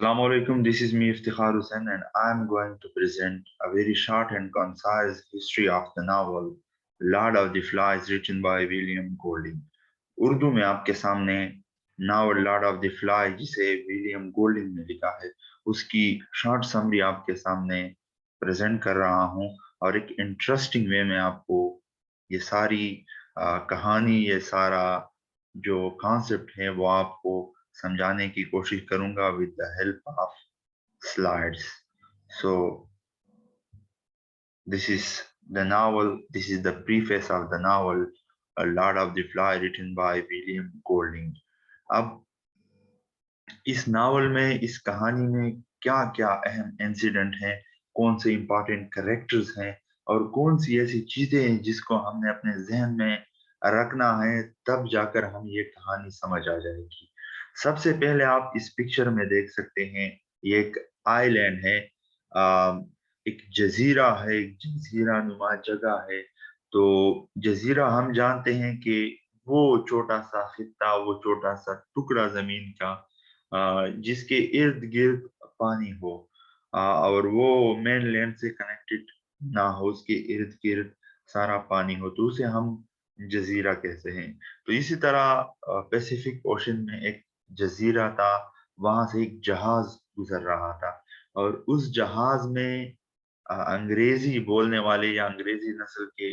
Assalamu alaikum, this is me Iftikhar Hussain and I am going to present a very short and concise history of the novel Lord of the Flies written by William Golding. Urdu में आपके सामने novel Lord of the fly जिसे William Golding ने लिखा है उसकी short summary आपके सामने प्रेजेंट कर रहा हूँ और एक इंटरेस्टिंग वे में आपको ये सारी कहानी ये सारा जो कॉन्सेप्ट है वो आपको समझाने की कोशिश करूंगा with the help of slides. So this is this is the preface of the novel, A Lord of the Fly, written by William Golding. अब इस नावल में, इस कहानी में क्या क्या अहम इंसिडेंट हैं, कौन से इंपॉर्टेंट कैरेक्टर्स हैं और कौन सी ऐसी चीजें हैं जिसको हमने अपने जहन में रखना है, तब जाकर हम ये कहानी समझ आ जाएगी। सबसे पहले आप इस पिक्चर में देख सकते हैं, ये एक आइलैंड है, एक जजीरा है, एक जजीरा नुमा जगह है। तो जजीरा हम जानते हैं कि वो छोटा सा खित्ता, वो छोटा सा टुकड़ा जमीन का जिसके इर्द गिर्द पानी हो, और वो मेन लैंड से कनेक्टेड ना हो, उसके इर्द गिर्द सारा पानी हो, तो उसे हम जजीरा कहते हैं। तो इसी तरह पैसिफिक ओशन में एक जजीरा था, वहां से एक जहाज गुजर रहा था और उस जहाज में अंग्रेजी बोलने वाले या अंग्रेजी नस्ल के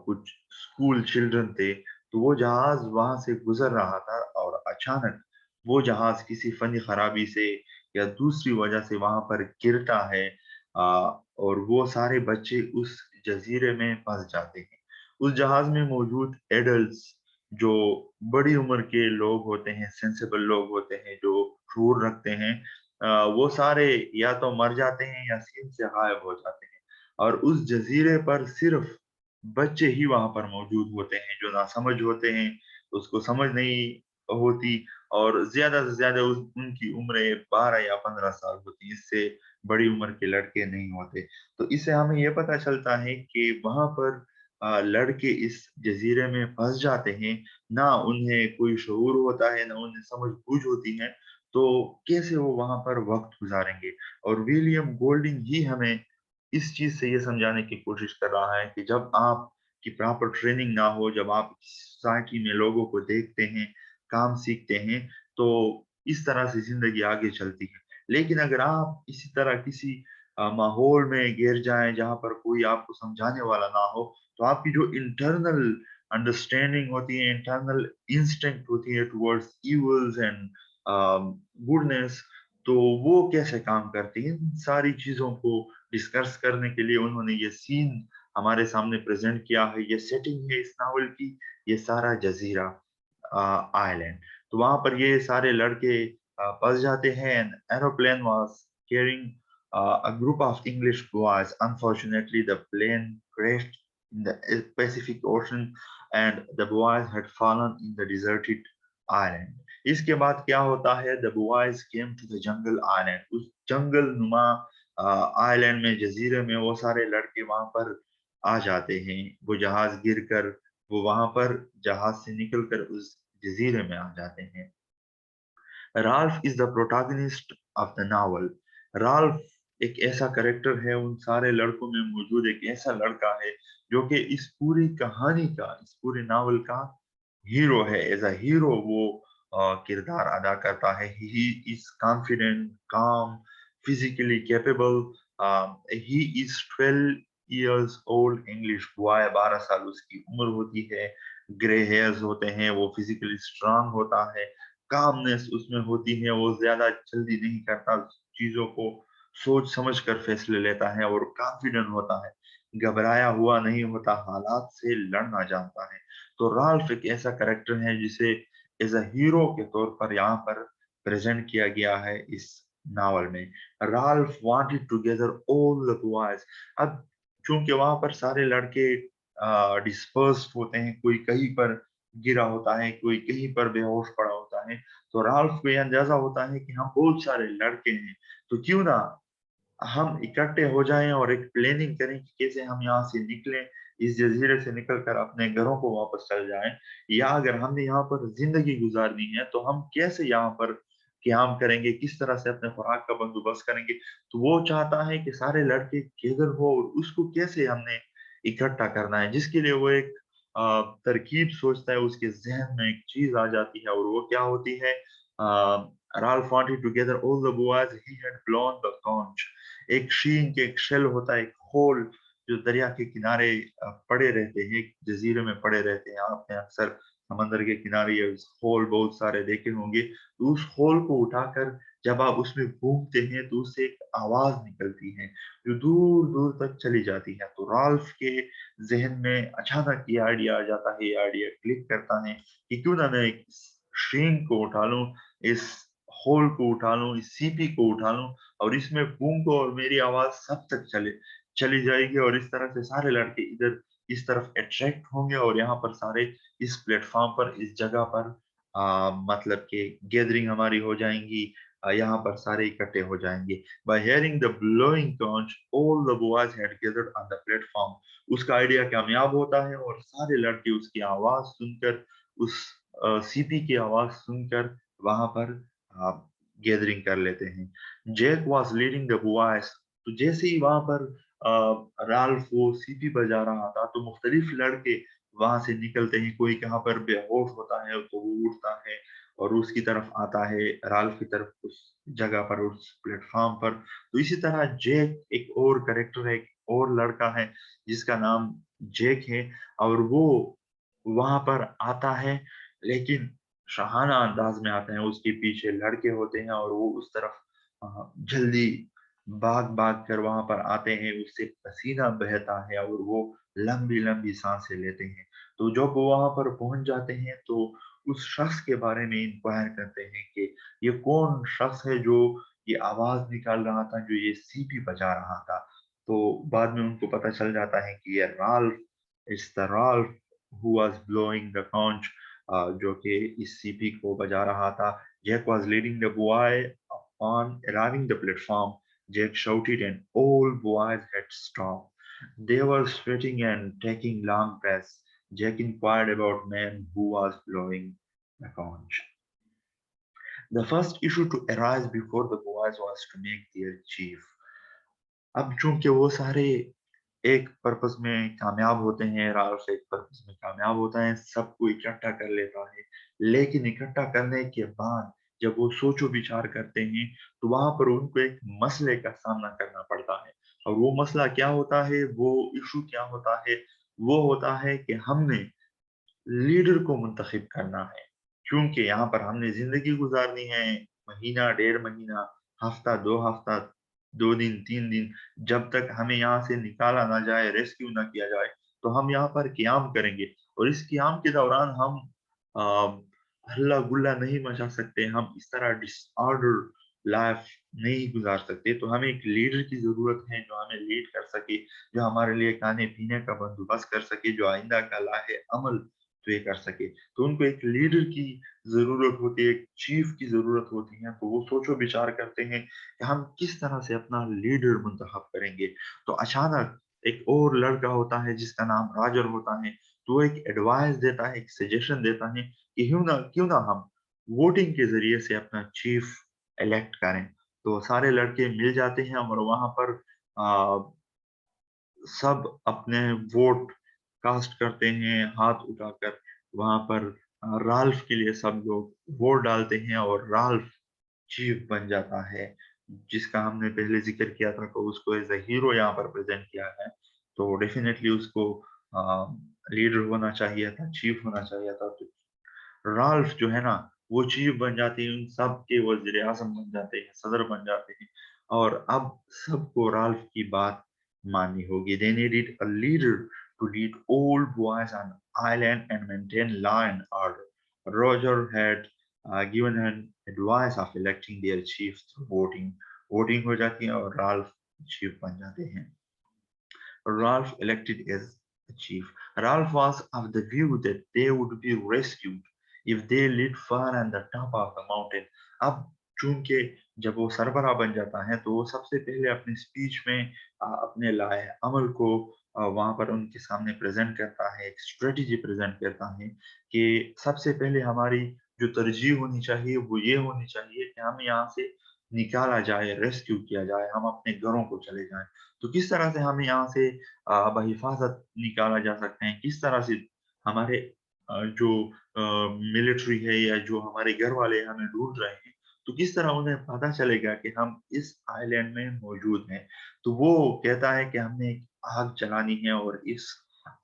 कुछ स्कूल चिल्ड्रन थे। तो वो जहाज वहां से गुजर रहा था और अचानक वो जहाज किसी फनी खराबी से या दूसरी वजह से वहां पर गिरता है, और वो सारे बच्चे उस जजीरे में फंस जाते हैं। उस जहाज में मौजूद एडल्ट्स, जो बड़ी उम्र के लोग होते हैं, सेंसिबल लोग होते हैं, जो शूर रखते हैं, वो सारे या तो मर जाते हैं या सीन से गायब हो जाते हैं। और उस जजीरे पर सिर्फ बच्चे ही वहां पर मौजूद होते हैं, जो नासमझ होते हैं, उसको समझ नहीं होती, और ज्यादा से ज्यादा उनकी उम्र 12 या 15 साल होती है, इससे बड़ी उम्र के लड़के नहीं होते। तो इससे हमें ये पता चलता है कि वहां पर लड़के इस जजीरे में फंस जाते हैं, ना उन्हें कोई शऊर होता है, ना उन्हें समझ बूझ होती है, तो कैसे वो वहां पर वक्त गुजारेंगे। और विलियम गोल्डिंग ही हमें इस चीज से ये समझाने की कोशिश कर रहा है कि जब आप की प्रॉपर ट्रेनिंग ना हो, जब आप सोसाइटी में लोगों को देखते हैं, काम सीखते हैं, तो इस तरह से जिंदगी आगे चलती है। लेकिन अगर आप इसी तरह किसी माहौल में गिर जाएं जहां पर कोई आपको समझाने वाला ना हो, तो आपकी जो इंटरनल अंडरस्टैंडिंग होती है, इंटरनल इंस्टिंक्ट होती है टुवर्ड्स इविल्स एंड गुडनेस, तो वो कैसे काम करती है, इन सारी चीजों को डिस्कस करने के लिए उन्होंने ये सीन हमारे सामने प्रेजेंट किया है। ये सेटिंग है इस नावल की, ये सारा जजीरा आइलैंड। तो वहां पर ये सारे लड़के फंस जाते हैं। An aeroplane was carrying a group of English boys. Unfortunately, the plane crashed in the Pacific Ocean and the boys had fallen in the deserted island. इसके बाद क्या होता है? The boys came to the jungle island. उस जंगल नुमा island में, जजीरे में, वो सारे लड़के वहां पर आ जाते हैं। वो जहाज गिर कर वो वहां पर जहाज से निकलकर उस जजीरे में आ जाते हैं। Ralph is the protagonist of the novel. Ralph एक ऐसा कैरेक्टर है, उन सारे लड़कों में मौजूद एक ऐसा लड़का है जो कि इस पूरी कहानी का, इस पूरे नावल का हीरो है। एज अ हीरो वो किरदार अदा करता है। ही इज कॉन्फिडेंट, काम, physically capable. He is 12 years old English boy, 12 साल उसकी उम्र होती है। ग्रे हेयर्स होते हैं, वो फिजिकली स्ट्रांग होता है, कामनेस उसमें होती है, वो ज्यादा जल्दी नहीं करता, चीजों को सोच समझ कर फैसले लेता है और कॉन्फिडेंट होता है, घबराया हुआ नहीं होता, हालात से लड़ना जानता है। तो राल्फ एक ऐसा कैरेक्टर है जिसे एज अ हीरो के तौर पर यहाँ पर प्रेजेंट किया गया है इस नावल में। Ralph wanted together all the boys. अब चूंकि वहां पर सारे लड़के डिस्पर्स होते हैं, कोई कहीं पर गिरा होता है, कोई कहीं पर बेहोश पड़ा होता है, तो राल्फ को यह अंदाजा होता है कि हम बहुत सारे लड़के हैं, तो क्यों ना हम इकट्ठे हो जाएं और एक प्लानिंग करें कि कैसे हम यहाँ से निकलें, इस जजीरे से निकलकर अपने घरों को वापस चल जाएं, या अगर हमने यहाँ पर जिंदगी गुजारनी है तो हम कैसे यहाँ पर क़याम करेंगे, किस तरह से अपने खुराक का बंदोबस्त करेंगे। तो वो चाहता है कि सारे लड़के गैदर हो और उसको कैसे हमने इकट्ठा करना है, जिसके लिए वो एक तरकीब सोचता है, उसके ज़हन में एक चीज़ आ जाती है और वो क्या होती है Ralph wanted to gather all the boys he had blown the conch। एक शींग, एक शेल होता है, एक होल जो दरिया के किनारे पड़े रहते हैं, एक जज़ीरे में पड़े रहते हैं। आपने अक्सर समंदर के किनारे ये होल बहुत सारे देखे होंगे। तो उस होल को उठाकर जब आप उसमें फूँकते हैं तो उससे एक आवाज़ निकलती है, जो दूर-दूर तक चली जाती है। तो राल्फ के ज़हन में अचानक ये आइडिया आ जाता है, ये आइडिया क्लिक करता है कि क्यों ना मैं इस शींग को उठा लूँ, इस होल को उठा लूँ, इस सीपी को उठा लूँ और इसमें फूँकूँ और मेरी आवाज़ सब तक चली जाएगी और इस तरह से सारे लड़के इधर इस तरफ अट्रैक्ट होंगे और यहाँ पर सारे इस प्लेटफ़ॉर्म पर, इस जगह पर मतलब कि गैदरिंग हमारी हो जाएँगी। यहाँ पर सारे इकट्ठे हो जाएँगे। By hearing the blowing conch, all the boys had gathered on the platform। उसका आइडिया कामयाब होता है और सारे लड़के उसकी आवाज़ सुनकर, उस सीपी की आवाज़ सुनकर वहाँ पर गैदरिंग कर लेते हैं। Jack was leading the boys. तो जैसे ही वहाँ पर राल्फ वो सीपी बजा रहा था, तो मुख्तलिफ लड़के वहाँ से निकलते हैं। कोई कहाँ पर बेहोश होता है, तो वो उठता है और उसकी तरफ आता है, राल्फ की तरफ उस जगह पर, उस प्लेटफ़ॉर्म पर। तो इसी तरह जैक एक और कैरेक्टर है, एक और लड़का है, जिसका नाम जैक है और वो वहाँ पर आता है, लेकिन शाहाना अंदाज़ में आता है। उसके पीछे लड़के होते हैं और वो उस तरफ जल्दी भाग-भाग कर वहाँ पर आते हैं, उससे पसीना बहता है और वो लंबी-लंबी साँसें लेते हैं। तो जब वो वहाँ पर पहुँच जाते हैं, तो उस शख्स के बारे में इंक्वायर करते हैं कि ये कौन शख्स है जो ये आवाज़ निकाल रहा था, जो ये सीटी बजा रहा था। तो बाद में उनको पता चल जाता है कि ये Ralph, it's the Ralph who was blowing the conch। जो कि इस सीपी को बजा रहा था। Jack was leading the boy upon arriving the platform। Jack shouted and all boys had stopped. They were sweating and taking long breaths. Jack inquired about man who was blowing the conch। The first issue to arise before the boys was to make their chief। अब चूँकि वो सारे एक purpose में कामयाब होते हैं, Ralph एक पर्पस में कामयाब होता है, सबको इकट्ठा कर लेता है। लेकिन इकट्ठा करने के बाद जब वो सोचो-विचार करते हैं, तो वहाँ पर उनको एक मसले का सामना करना पड़ता है। और वो मसला क्या होता है, वो इश्यू क्या होता है, वो होता है कि हमने लीडर को मुंतखब करना है। क्योंकि यहाँ पर हमने ज़िंदगी गुज़ारनी है, महीना, डेढ़ महीना, हफ़्ता, 2 हफ़्ता, 2 दिन, 3 दिन, जब तक हमें यहाँ से निकाला ना जाए, रेस्क्यू ना किया जाए, तो हम यहाँ पर क़याम करेंगे। और इस क़याम के दौरान हम अ, हल्ला-गुल्ला नहीं मचा सकते, हम इस तरह डिसऑर्डर लाइफ़ नहीं गुज़ार सकते। तो हमें एक लीडर की ज़रूरत है, जो हमें लीड कर सके, जो हमारे लिए खाने-पीने का बंदोबस्त कर सके, जो आइंदा का लाहे-अमल तय कर सके। तो उनको एक लीडर की ज़रूरत होती है, एक चीफ़ की ज़रूरत होती है। तो वो सोचो-विचार करते हैं कि हम किस तरह से अपना लीडर मुंतखब करेंगे। तो अचानक एक और लड़का होता है जिसका नाम रॉजर होता है। तो वो एक एडवाइस देता है, एक सजेशन देता है कि क्यों ना हम वोटिंग के ज़रिए से अपना चीफ़ इलेक्ट करें। तो सारे लड़के मिल जाते हैं और वहाँ पर अ, सब अपने वोट कास्ट करते हैं हाथ उठाकर। वहाँ पर राल्फ के लिए सब लोग वोट डालते हैं और राल्फ चीफ बन जाता है, जिसका हमने पहले ज़िक्र किया था। तो उसको एज़ अ हीरो यहाँ पर प्रेज़ेंट किया है। तो डेफ़िनेटली उसको अ, लीडर होना चाहिए था, चीफ होना चाहिए था। तो राल्फ जो है ना, वो चीफ बन जाते हैं, उन सब के वज़ीर-ए-आज़म बन जाते हैं, सदर बन जाते हैं और अब सबको राल्फ की बात माननी होगी। They needed a leader to lead all boys on island and maintain law and order। Roger had given an advice of electing their chief through voting। Voting हो जाती है और राल्फ चीफ बन जाते हैं। Ralph elected as the chief। Ralph was of the view that they would be rescued if they lived far on the top of the mountain। अब चूंकि जब वो सरबराह बन जाता है, तो वो सबसे पहले अपनी स्पीच में अपने लाए अमल को वहां पर उनके सामने प्रेजेंट करता है, एक स्ट्रेटजी प्रेजेंट करता है कि सबसे पहले हमारी जो तरजीह होनी चाहिए वो ये होनी चाहिए कि हमें यहाँ से निकाला जाए, रेस्क्यू किया जाए, हम अपने घरों को चले जाएँ। तो किस तरह से हमें यहाँ से बहिफ़ाज़त निकाला जा सकते हैं, किस तरह से हमारे जो मिलिट्री है या जो हमारे घर वाले हमें ढूँढ रहे हैं, तो किस तरह उन्हें पता चलेगा कि हम इस आइलैंड में मौजूद हैं। तो वो कहता है कि हमने एक आग जलानी है और इस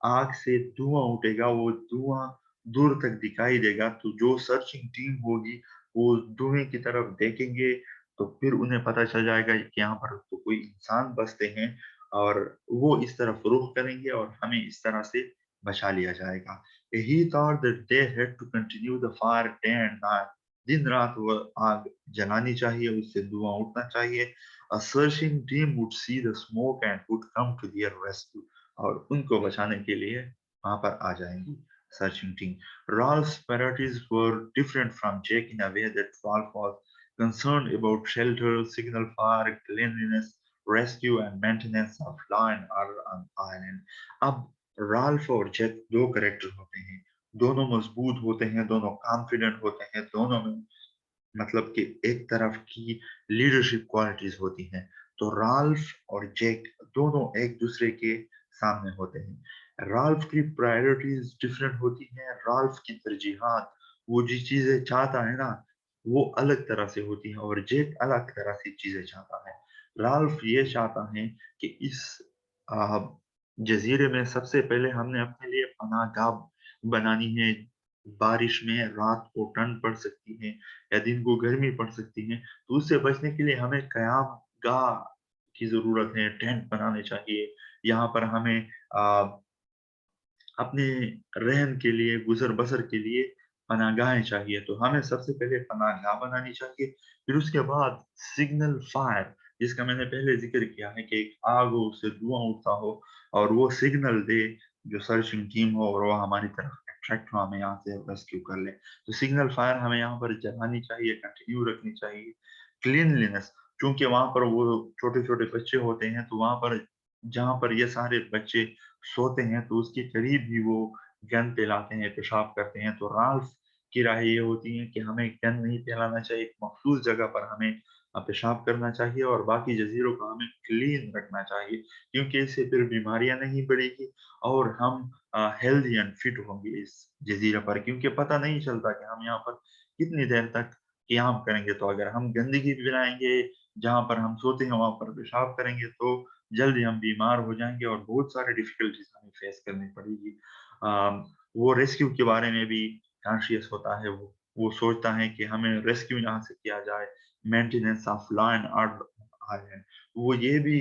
आग से धुआँ उठेगा, वो धुआँ दूर तक दिखाई देगा, तो जो सर्चिंग टीम होगी, वो धुएँ की तरफ देखेंगे, तो फिर उन्हें पता चल जाएगा कि यहाँ पर तो कोई इंसान बसते हैं और वो इस तरफ रुख करेंगे और हमें इस तरह से बचा लिया जाएगा। He thought that they had to continue the fire day and night. दिन-रात वो आग जलानी चाहिए, उससे धुआँ उठना चाहिए। A searching team would see the smoke and would come to their rescue. और उनको बचाने के लिए वहाँ पर आ जाएँगी searching team. Ralph's priorities were different from Jake in a way that Ralph was concerned about shelter, signal fire, cleanliness, rescue and maintenance of law and order on the island. अब Ralph और Jack 2 character होते हैं। दोनों मजबूत होते हैं, दोनों confident होते हैं, दोनों में मतलब कि एक तरफ की लीडरशिप क्वालिटीज़ होती हैं। तो राल्फ और जैक दोनों एक-दूसरे के सामने होते हैं। राल्फ की प्रायोरिटीज़ डिफरेंट होती हैं, राल्फ की तरजीहात, वो जो चीज़ें चाहता है ना, वो अलग तरह से होती हैं और जैक अलग तरह से चीज़ें चाहता है। राल्फ ये चाहता है कि इस अ, जज़ीरे में सबसे पहले हमने अपने लिए पनाहगाह बनानी है। बारिश में रात को ठंड पड़ सकती है या दिन को गर्मी पड़ सकती है, तो उससे बचने के लिए हमें क़यामगाह की ज़रूरत है, टेंट बनाने चाहिए। यहाँ पर हमें अ, अपने रहन के लिए, गुज़र-बसर के लिए पनाहगाहें चाहिए, तो हमें सबसे पहले पनाहगाह बनानी चाहिए। फिर उसके बाद सिग्नल फायर जिसका मैंने पहले ज़िक्र किया है कि एक आग हो, उससे धुआँ उठता हो और वो सिग्नल दे, जो सर्चिंग टीम हो और वो हमारी तरफ अट्रैक्ट हो, हमें यहाँ से रेस्क्यू कर ले। तो सिग्नल फायर हमें यहाँ पर जलानी चाहिए, कंटिन्यू रखनी चाहिए। क्लीनलीनेस चूँकि वहाँ पर वो छोटे-छोटे बच्चे होते हैं, तो वहाँ पर जहाँ पर ये सारे बच्चे सोते हैं, तो उसके करीब ही वो गंद फैलाते हैं, पेशाब करते हैं। तो राल्फ की राय ये होती है कि हमें गंद नहीं फैलाना चाहिए, एक मखसूस जगह पर हमें पेशाब करना चाहिए और बाकी जज़ीरों को हमें क्लीन रखना चाहिए, क्योंकि इससे फिर बीमारियाँ नहीं बढ़ेगी और हम हेल्दी एंड फिट होंगे इस जज़ीरे पर, क्योंकि पता नहीं चलता कि हम यहाँ पर कितनी देर तक क़याम करेंगे। तो अगर हम गंदगी फैलाएँगे, जहाँ पर हम सोते हैं, वहाँ पर पेशाब करेंगे, तो जल्दी हम बीमार हो जाएँगे और बहुत सारे डिफ़िकल्टीज़ हमें फ़ेस करनी पड़ेगी। वो रेस्क्यू के बारे में भी कॉन्शियस होता है, वो सोचता है कि हमें रेस्क्यू यहाँ से किया जाए, maintenance of law and order island. वो ये भी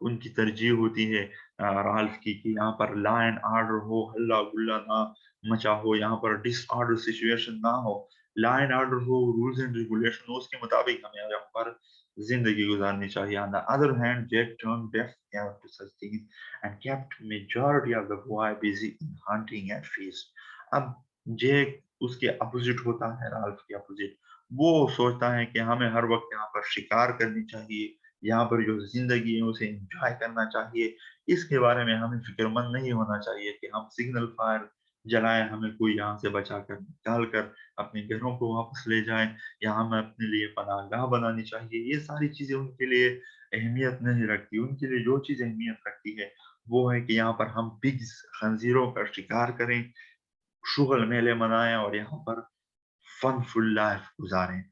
उनकी तरजीह होती है राल्फ की कि यहाँ पर लॉ एंड ऑर्डर हो, हल्ला-गुल्ला ना मचा हो, यहाँ पर डिसऑर्डर सिचुएशन ना हो, लॉ एंड ऑर्डर हो, रूल्स एंड रेगुलेशन हो, उसके मुताबिक हमें यहाँ पर ज़िंदगी गुज़ारनी चाहिए। On the other hand, Jack turned deaf ear to such things and kept majority of the boy busy in hunting and feast. अब जैक उसके अपोज़िट होता है, राल्फ के अपोज़िट। वो सोचता है कि हमें हर वक़्त यहाँ पर शिकार करनी चाहिए, यहाँ पर जो ज़िंदगी है उसे एन्जॉय करना चाहिए। इसके बारे में हमें फ़िक्रमंद नहीं होना चाहिए कि हम सिग्नल फायर जलाएँ, हमें कोई यहाँ से बचाकर निकाल कर अपने घरों को वापस ले जाए या हमें अपने लिए पनाहगाह बनानी चाहिए। ये सारी चीज़ें उनके लिए अहमियत नहीं रखती। उनके लिए जो चीज़ अहमियत रखती है, वो है कि यहाँ पर हम पिग्स खंज़ीरों का शिकार करें, शुगल मेले मनाएँ और यहाँ पर फन-फुल लाइफ़ गुज़ारें।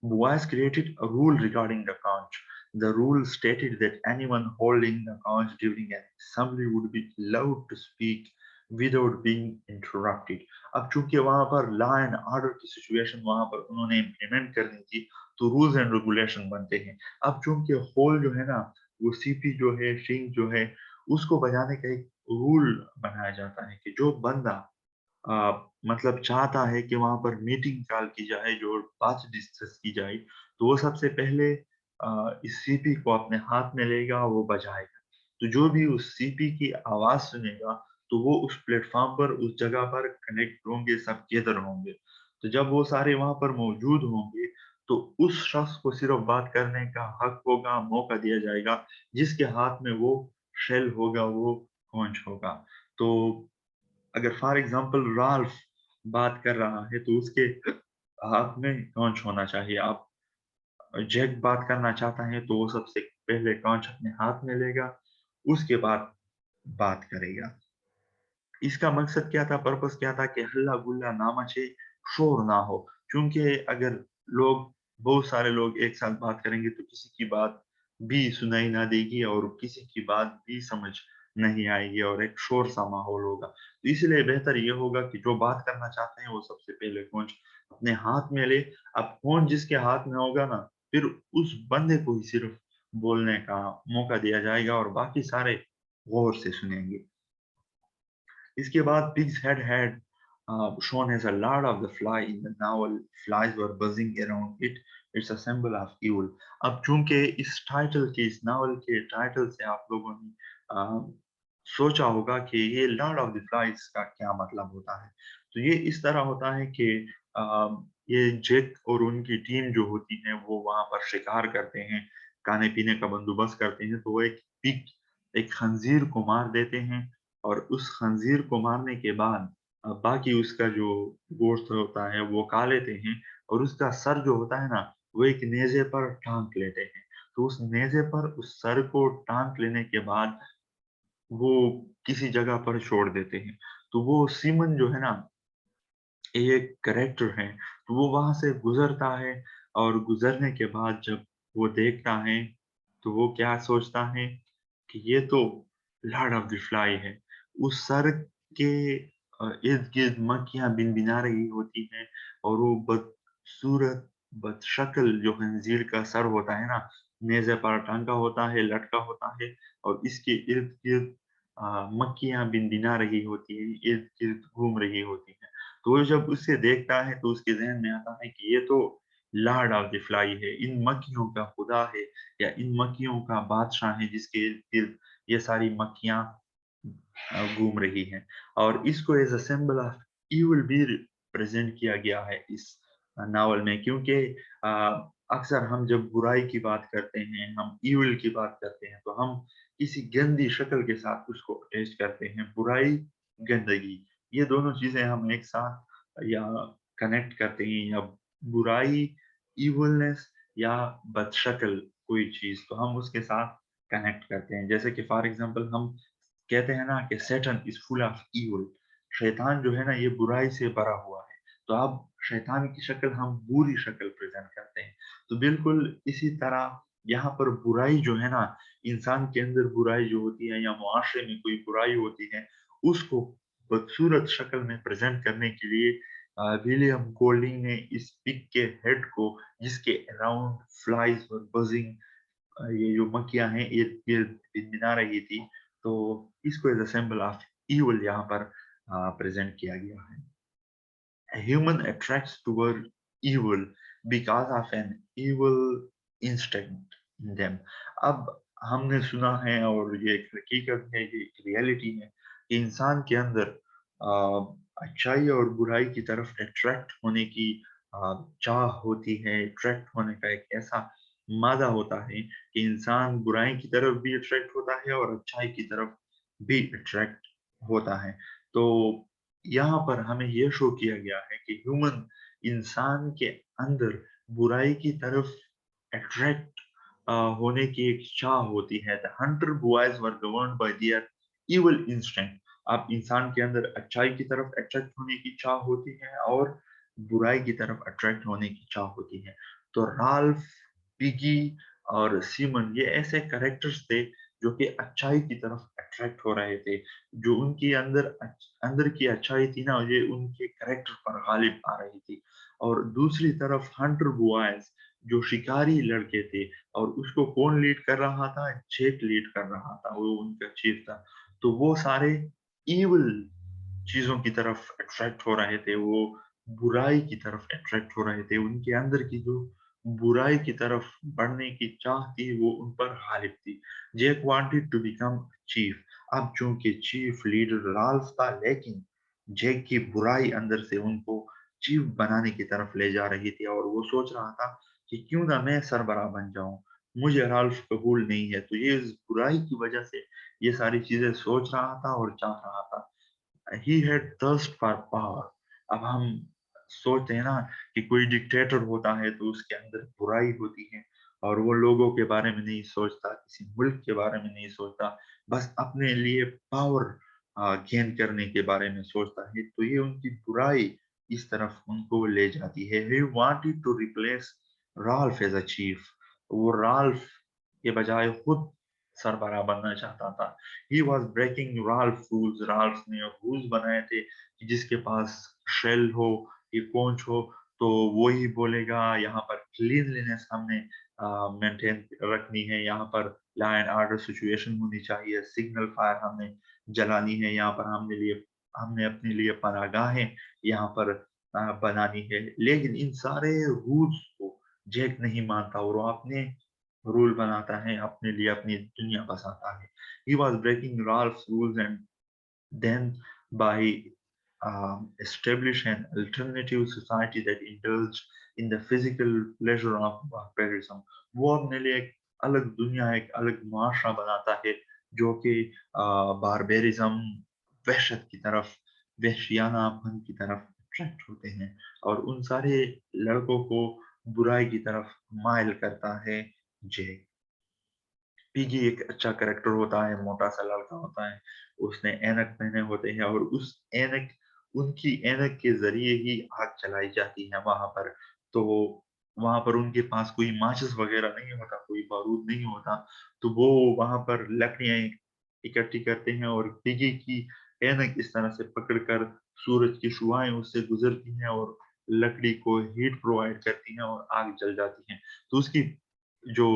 Boas created a rule regarding the conch. The rule stated that anyone holding the conch during an assembly would be allowed to speak without being interrupted. अब चूंकि वहां पर लॉ एंड ऑर्डर की situation वहां पर उन्होंने implement करनी थी, तो रूल्स एंड रेगुलेशन बनते हैं। अब चूंकि होल जो है ना, वो सीपी जो है, शिंग जो है, उसको बजाने का एक रूल बनाया जाता है कि जो बंदा मतलब चाहता है कि वहाँ पर मीटिंग कॉल की जाए, जो बात डिस्कस की जाए, तो वो सबसे पहले इस सीपी को अपने हाथ में लेगा, वो बजाएगा। तो जो भी उस सीपी की आवाज़ सुनेगा, तो वो उस प्लेटफ़ॉर्म पर, उस जगह पर कनेक्ट होंगे, सब गैदर होंगे। तो जब वो सारे वहाँ पर मौजूद होंगे, तो उस शख़्स को सिर्फ़ बात करने का हक होगा, मौका दिया जाएगा, जिसके हाथ में वो शेल होगा, वो कॉन्च होगा। तो अगर फॉर एग्ज़ाम्पल राल्फ बात कर रहा है तो उसके हाथ में कांच होना चाहिए। आप जैक बात करना चाहता है तो वो सबसे पहले कांच अपने हाथ में लेगा, उसके बाद बात करेगा। इसका मकसद क्या था, पर्पस क्या था कि हल्ला-गुल्ला ना मचे, शोर ना हो। क्योंकि अगर लोग बहुत सारे लोग एक साथ बात करेंगे तो किसी की बात भी सुनाई ना देगी और किसी की बात भी समझ नहीं आएगी और एक शोर-सा माहौल होगा। तो इसलिए बेहतर ये होगा कि जो बात करना चाहते हैं वो सबसे पहले फ़ोन अपने हाथ में ले। अब फ़ोन जिसके हाथ में होगा ना, फिर उस बंदे को ही सिर्फ़ बोलने का मौका दिया जाएगा और बाकी सारे गौर से सुनेंगे। इसके बाद Pig's head had shown as a lot of the fly in the novel. Flies were buzzing around it. It's a symbol of evil. अब चूंकि इस टाइटल के इस नावल के टाइटल से आप लोगों ने सोचा होगा कि ये लॉर्ड ऑफ द फ्लाइज का क्या मतलब होता है। तो ये इस तरह होता है कि ये जेक और उनकी टीम जो होती है वो वहां पर शिकार करते हैं, खाने पीने का बंदोबस्त करते हैं। तो वो एक पिग, एक खंजीर को मार देते हैं और उस खंजीर को मारने के बाद बाकी उसका जो गोश्त होता है वो खा लेते हैं और उसका सर जो होता है ना, वो एक नेज़े पर टाँग लेते हैं। तो उस नेज़े पर उस सर को टाँग लेने के बाद वो किसी जगह पर छोड़ देते हैं। तो वो सीमन जो है ना, ये एक कैरेक्टर है, तो वो वहाँ से गुज़रता है और गुज़रने के बाद जब वो देखता है, तो वो क्या सोचता है कि ये तो लॉर्ड ऑफ द फ्लाई है। उस सर के इर्द-गिर्द मक्खियाँ भिनभिना रही होती हैं और वो बदसूरत, बदशक्ल जो खंज़ीर का सर होता है ना, नेज़े पर टाँगा होता है, लटका होता है और इसके इर्द-गिर्द मक्खियाँ भिनभिना रही होती हैं, इर्द-गिर्द घूम रही होती हैं। तो वो जब उसे देखता है तो उसके ज़हन में आता है कि ये तो लॉर्ड ऑफ द फ्लाई है, इन मक्खियों का खुदा है या इन मक्खियों का बादशाह है जिसके इर्द-गिर्द ये सारी मक्खियाँ घूम रही हैं। और इसको as a symbol of evil भी रिप्रेज़ेंट किया गया है इस नावल में, क्योंकि अ, अक्सर हम जब बुराई की बात करते हैं, हम इविल की बात करते हैं, तो हम किसी गंदी शक्ल के साथ उसको अटैच करते हैं। बुराई, गंदगी, ये दोनों चीज़ें हम एक साथ या कनेक्ट करते हैं, या बुराई, इविलनेस या बदशक्ल कोई चीज़, तो हम उसके साथ कनेक्ट करते हैं। जैसे कि फॉर एग्ज़ाम्पल हम कहते हैं ना कि Satan is full of evil, शैतान जो है ना ये बुराई से भरा हुआ है। तो अब शैतान की शक्ल हम बुरी शक्ल प्रेज़ेंट करते हैं। तो बिल्कुल इसी तरह यहाँ पर बुराई जो है ना, इंसान के अंदर बुराई जो होती है या मुआशरे में कोई बुराई होती है, उसको बदसूरत शक्ल में प्रेज़ेंट करने के लिए विलियम गोल्डिंग ने इस पिग के हेड को, जिसके अराउंड फ्लाइज़ वर बज़िंग, ये जो मक्खियाँ हैं इर्द-गिर्द भिनभिना रही थी, तो इसको as a symbol of evil यहाँ पर प्रेज़ेंट किया गया है। A human attracts toward evil because of an evil instinct in them. अब हमने सुना है और ये एक हकीकत है, ये एक रियलिटी है कि इंसान के अंदर अच्छाई और बुराई की तरफ अट्रैक्ट होने की चाह होती है। अट्रैक्ट होने का एक ऐसा मादा होता है कि इंसान बुराई की तरफ भी अट्रैक्ट होता है और अच्छाई की तरफ भी अट्रैक्ट होता है। तो यहाँ पर हमें ये शो किया गया है कि ह्यूमन, इंसान के अंदर बुराई की तरफ अट्रैक्ट होने की एक चाह होती है। The Hunter boys were governed bye there evil instinct. आप इंसान के अंदर अच्छाई की तरफ अट्रैक्ट होने की चाह होती है और बुराई की तरफ अट्रैक्ट होने की चाह होती है। तो राल्फ, पिगी और सीमन ये ऐसे कैरेक्टर्स थे जो कि अच्छाई की तरफ अट्रैक्ट हो रहे थे। जो उनके अंदर की अच्छाई थी ना, ये उनके कैरेक्टर पर गालिब आ रही थी। और दूसरी तरफ हंटर बॉयज जो शिकारी लड़के थे, और उसको कौन लीड कर रहा था? जेक लीड कर रहा था, वो उनका चीफ था। तो वो सारे इविल चीज़ों की तरफ अट्रैक्ट हो रहे थे, वो बुराई की तरफ अट्रैक्ट हो रहे थे। उनके अंदर की जो बुराई की तरफ बढ़ने की चाह थी, वो उन पर गालिब थी। Jack wanted to become chief. अब चूँकि चीफ लीडर राल्फ था, लेकिन जैक की बुराई अंदर से उनको चीफ बनाने की तरफ ले जा रही थी और वो सोच रहा था कि क्यों ना मैं सरबराह बन जाऊँ, मुझे राल्फ कबूल नहीं है। तो ये इस बुराई की वज़ह से ये सारी चीज़ें सोच रहा था और चाह रहा था। He had thirst for power. अब हम सोचते हैं ना कि कोई डिक्टेटर होता है तो उसके अंदर बुराई होती है और वो लोगों के बारे में नहीं सोचता, किसी मुल्क के बारे में नहीं सोचता, बस अपने लिए पावर गेन करने के बारे में सोचता है। तो ये उनकी बुराई इस तरफ उनको ले जाती है। He wanted to replace Ralph as a chief. वो राल्फ के बजाय खुद सरबराह बनना चाहता था। He was breaking Ralph rules. Ralph ने रूल्स बनाए थे कि जिसके पास शेल हो, ये कोच हो, तो वो ही बोलेगा यहाँ पर क्लीनलीनेस हमने मेंटेन रखनी है, यहाँ पर लॉ एंड ऑर्डर सिचुएशन होनी चाहिए, सिग्नल फायर हमने जलानी है, यहाँ पर हमने अपने लिए पनाहगाहें यहाँ पर बनानी है। लेकिन इन सारे रूल्स को जैक नहीं मानता और वो अपने रूल बनाता है, अपने लिए अपनी दुनिया बसाता है। He was breaking Ralph's rules and then by establish an alternative society that indulged in the physical pleasure of barbarism। वो अपने लिए एक अलग दुनिया, एक अलग माशरा बनाता है जो कि बारबेरिज्म, वहशत की तरफ, वहशियानापन की तरफ अट्रैक्ट होते हैं और उन सारे लड़कों को बुराई की तरफ माइल करता है जैक। पिगी एक अच्छा कैरेक्टर होता है, मोटा सा लड़का होता है, उसने ऐनक पहने होते हैं और उस ऐनक उनकी ऐनक के जरिए ही आग चलाई जाती है वहां पर। तो वहां पर उनके पास कोई माचिस वगैरह नहीं होता, कोई बारूद नहीं होता, तो वो वहां पर लकड़ियां इकट्ठी करते हैं और पिगी की ऐनक इस तरह से पकड़कर सूरज की शुआएं उससे गुजरती हैं और लकड़ी को हीट प्रोवाइड करती हैं और आग जल जाती है। तो उसकी जो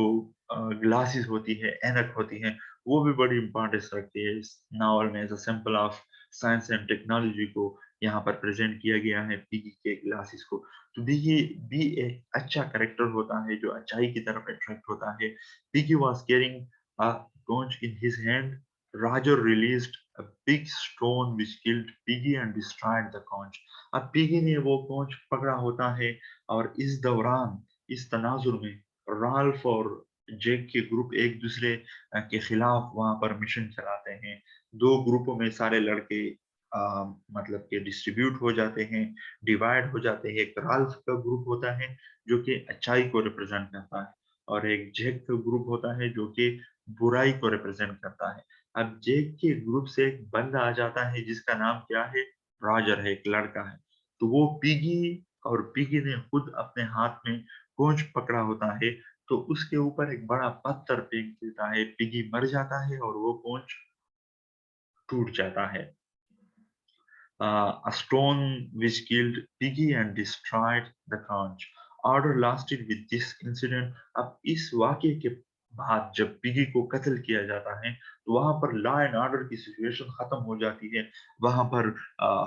ग्लासेस होती है, ऐनक होती है, वो भी बड़ी इम्पोर्टेंस रखती है इस नावल में। As a symbol of science and technology को यहाँ पर प्रेजेंट किया गया है पिगी के ग्लासेस को। तो देखिए बी एक अच्छा कैरेक्टर होता है जो अच्छाई की तरफ अट्रैक्ट होता है। Piggy was carrying a torch in his hand. Roger released a big stone which killed Piggy and destroyed the conch। अब पिगी ने वो conch पकड़ा होता है और इस दौरान, इस तनाजुर में राल्फ और जैक के ग्रुप एक दूसरे के खिलाफ वहां पर मिशन चलाते हैं। दो ग्रुपों में सारे लड़के मतलब कि डिस्ट्रीब्यूट हो जाते हैं, डिवाइड हो जाते हैं। एक राल्फ का ग्रुप होता है जो कि अच्छाई को रिप्रेजेंट करता है और एक जैक का ग्रुप होता है जो कि बुराई को रिप्रेजेंट करता है। अब जैक के ग्रुप से एक बंदा आ जाता है जिसका नाम क्या है, रॉजर है, एक लड़का है। तो वो पिगी और पिगी ने खुद अपने हाथ में गोंज पकड़ा होता है, तो उसके ऊपर एक बड़ा पत्थर फेंक देता है, पिगी मर जाता है और वो गोंज टूट जाता है। A stone which killed Piggy and destroyed the conch। Order lasted with this incident। अब इस वाक्य के बाद जब पिगी को कत्ल किया जाता है तो वहां पर लॉ एंड ऑर्डर की सिचुएशन खत्म हो जाती है। वहां पर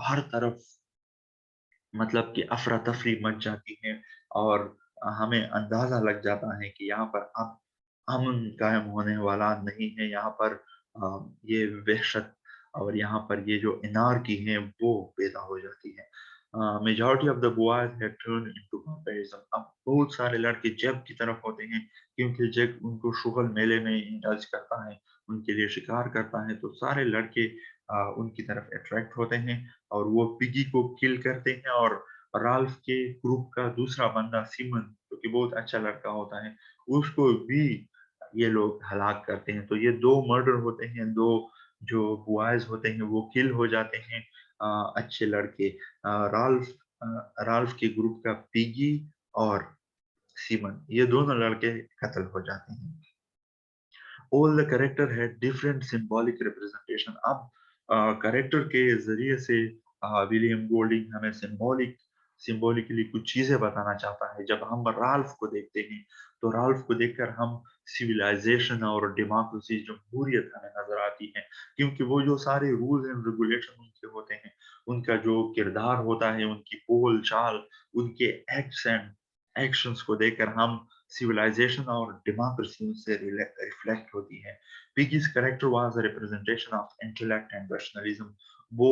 हर तरफ मतलब कि अफरा तफरी मच जाती है और हमें अंदाजा लग जाता है कि यहाँ पर अब अमन कायम होने वाला नहीं है। यहाँ पर ये वहशत और यहाँ पर ये जो एनार्की है वो पैदा हो जाती है। Majority of the boys had turn into comparison. अब बहुत सारे लड़के जैक की तरफ होते हैं क्योंकि जैक उनको शुगल मेले में इंडल्ज करता है, उनके लिए शिकार करता है, तो सारे लड़के उनकी तरफ अट्रैक्ट होते हैं और वो पिगी को किल करते हैं और राल्फ के ग्रुप का दूसरा बंदा सिमन जो कि बहुत अच्छा लड़का होता है, उसको भी ये लोग हलाक करते हैं। तो ये दो मर्डर होते हैं, दो जो बॉयज होते हैं वो किल हो जाते हैं। अच्छे लड़के राल्फ राल्फ के ग्रुप का पिगी और सिमन, ये दोनों लड़के कत्ल हो जाते हैं। all the character had different symbolic representation। अब कैरेक्टर के जरिए से विलियम गोल्डिंग हमें सिंबॉलिकली कुछ चीजें बताना चाहता है। जब हम राल्फ को देखते हैं तो राल्फ को देखकर हम सिविलाइजेशन और डेमोक्रेसी, जमहूरियत हमें नजर आती है क्योंकि वो जो सारे रूल्स एंड रेगुलेशन उनके होते हैं, उनका जो किरदार होता है, उनकी बोल चाल, उनके एक्ट्स एंड एक्शंस को देखकर हम सिविलाइजेशन और डेमोक्रेसी से रिफ्लेक्ट होती है। Piggies character was a representation of intellect and rationalism. वो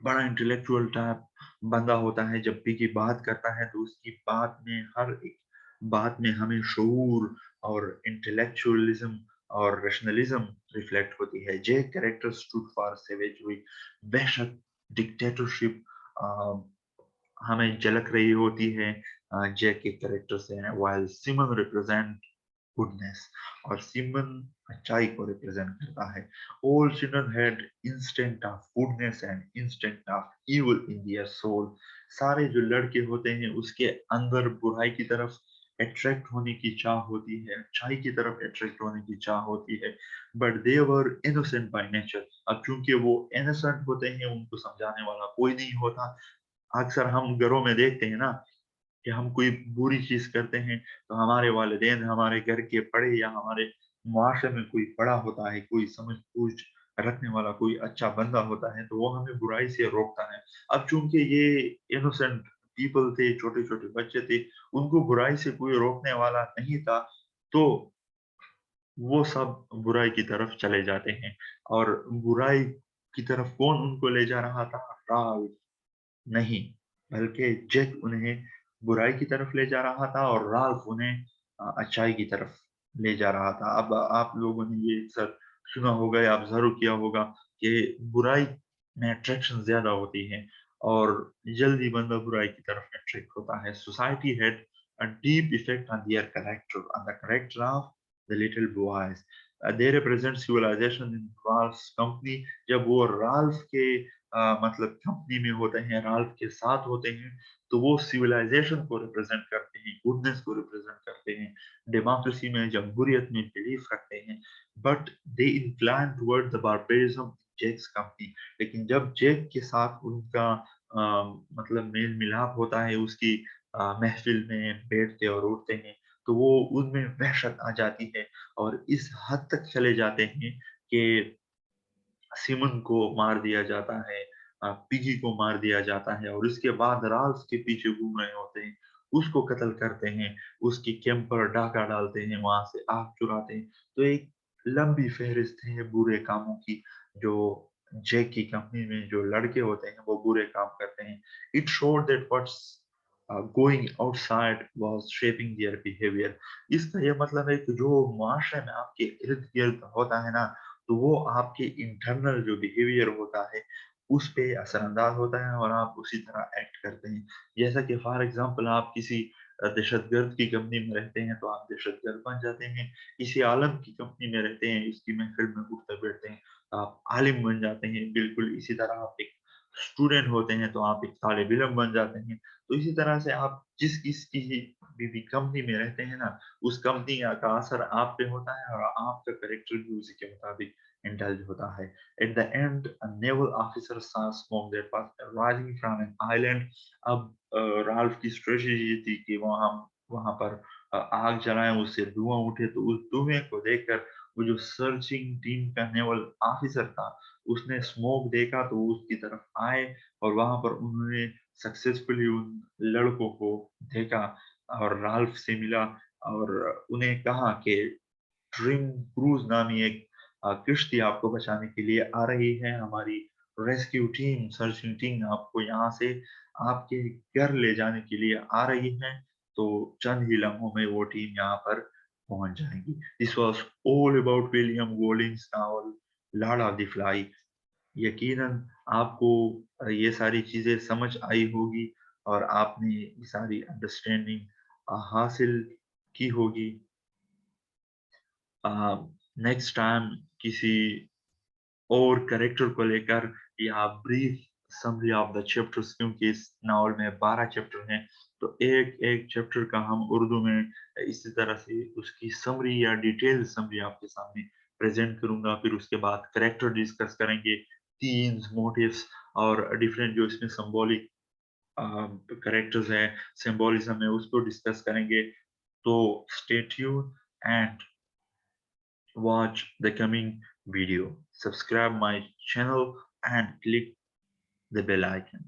बड़ा इंटेलेक्चुअल टाइप बंदा होता है। जब पिगी बात करता है तो उसकी बात में, हर एक बात में हमें शऊर और इंटेलेक्चुअलिज्म और रैशनलिज्म रिफ्लेक्ट होती है। जे कैरेक्टर स्टूड फॉर सेवेजरी, वहशत, डिक्टेटरशिप हमें झलक रही होती है जैक के कैरेक्टर से, while सिमन रिप्रेजेंट गुडनेस, और सिमन अच्छाई को रिप्रेजेंट करता है। All children had instinct of goodness and instinct of evil in their soul. सारे जो लड़के होते हैं उसके अंदर बुराई की तरफ अट्रैक्ट होने की चाह होती है, अच्छाई की तरफ अट्रैक्ट होने की चाह होती है, but they were innocent by nature. अब चूंकि वो इनोसेंट होते हैं, उनको समझाने वाला कोई नहीं होता। अक्सर हम घरों में देखते हैं ना कि हम कोई बुरी चीज करते हैं तो हमारे वालिदैन, हमारे घर के बड़े या हमारे मुआशरे में कोई बड़ा होता है, कोई समझ बूझ रखने वाला कोई अच्छा बंदा होता है, तो वो हमें बुराई से रोकता है। अब चूंकि ये इनोसेंट पीपल थे, छोटे छोटे बच्चे थे, उनको बुराई से कोई रोकने वाला नहीं था, तो वो सब बुराई की तरफ चले जाते हैं। और बुराई की तरफ कौन उनको ले जा रहा था? राल नहीं, बल्कि जैक उन्हें बुराई की तरफ ले जा रहा था और राल्फ उन्हें अच्छाई की तरफ ले जा रहा था। अब आप लोगों ने ये अक्सर सुना होगा या ऑब्जर्व किया होगा कि बुराई में अट्रैक्शन ज़्यादा होती है और जल्दी बंदा बुराई की तरफ अट्रैक्ट होता है। Society had a deep effect on their character, on the character of the little boys. They represent civilization in Ralph's company. जब वो राल्फ के मतलब कंपनी में होते हैं, राल्फ के साथ होते हैं, तो वो सिविलाइजेशन को रिप्रेजेंट करते हैं, गुडनेस को रिप्रेजेंट करते हैं, डेमोक्रेसी में, जमहूरियत में बिलीफ रखते हैं, but they incline toward the barbarism Jack's company. लेकिन जब जेक के साथ उनका मतलब मेल मिलाप होता है, उसकी महफिल में बैठते और उठते हैं, तो वो उनमें वहशत आ जाती है और इस हद तक चले जाते हैं कि सिमन को मार दिया जाता है, पिगी को मार दिया जाता है और उसके बाद राल्फ के पीछे घूम रहे होते हैं, उसको कत्ल करते हैं, उसकी कैंप पर डाका डालते हैं, वहां से आग चुराते हैं। तो एक लंबी फहरिस्त है बुरे कामों की, जो जैक की कंपनी में जो लड़के होते हैं वो बुरे काम करते हैं। It showed that what's going outside was shaping their behaviour. इसका ये मतलब है कि जो मुआशरे में आपके इर्द गिर्द होता है ना, तो वो आपके इंटरनल जो बिहेवियर होता है उस पे असरअंदाज होता है और आप उसी तरह एक्ट करते हैं। जैसा कि फॉर एग्जांपल आप किसी दहशतगर्द की कंपनी में रहते हैं तो आप दहशतगर्द बन जाते हैं, किसी आलम की कंपनी में रहते हैं, उसकी महफिल में उठते बैठते हैं तो आप आलिम बन जाते हैं। बिल्कुल इसी तरह आप एक स्टूडेंट होते हैं तो आप एक तालिब इल्म बन जाते हैं। तो इसी तरह से आप जिस किसी भी कंपनी में रहते हैं ना, उस कंपनी का असर आप पे होता है और आपका कैरेक्टर भी उसी के मुताबिक इंडल्ज होता है। At the end, a naval officer saw smoke that was rising from an island. अब राल्फ की स्ट्रेटजी थी कि वहां पर आग जलाएं, उससे धुआं उठे, तो उस धुएं को देखकर वो जो सर्चिंग टीम का नेवल ऑफिसर था, उसने स्मोक देखा तो वो उसकी तरफ आए और वहां पर उन्होंने सक्सेसफुली उन लड़कों को देखा और राल्फ से मिला और उन्हें कहा कि ड्रीम क्रूज नामी एक किश्ती आपको बचाने के लिए आ रही है। हमारी रेस्क्यू टीम, सर्चिंग टीम आपको यहाँ से आपके घर ले जाने के लिए आ रही है। तो चंद ही लम्हों में वो टीम यहाँ पर पहुंच जाएगी। This was all about William Golding's novel Lord of the fly. यकीनन आपको ये सारी चीजें समझ आई होगी और आपने ये सारी अंडरस्टैंडिंग हासिल की होगी। नेक्स्ट टाइम किसी और कैरेक्टर को लेकर या brief summary of the chapters, क्योंकि इस नावल में 12 चैप्टर हैं, तो एक एक चैप्टर का हम उर्दू में इसी तरह से उसकी समरी या डिटेल समरी आपके सामने प्रेजेंट करूंगा। फिर उसके बाद कैरेक्टर डिस्कस करेंगे, थीम्स, मोटिव्स और डिफरेंट जो इसमें सिंबॉलिक कैरेक्टर्स है, सिंबोलिज्म है, उसको डिस्कस करेंगे। तो stay tune and watch the coming video. Subscribe my channel and click the bell icon.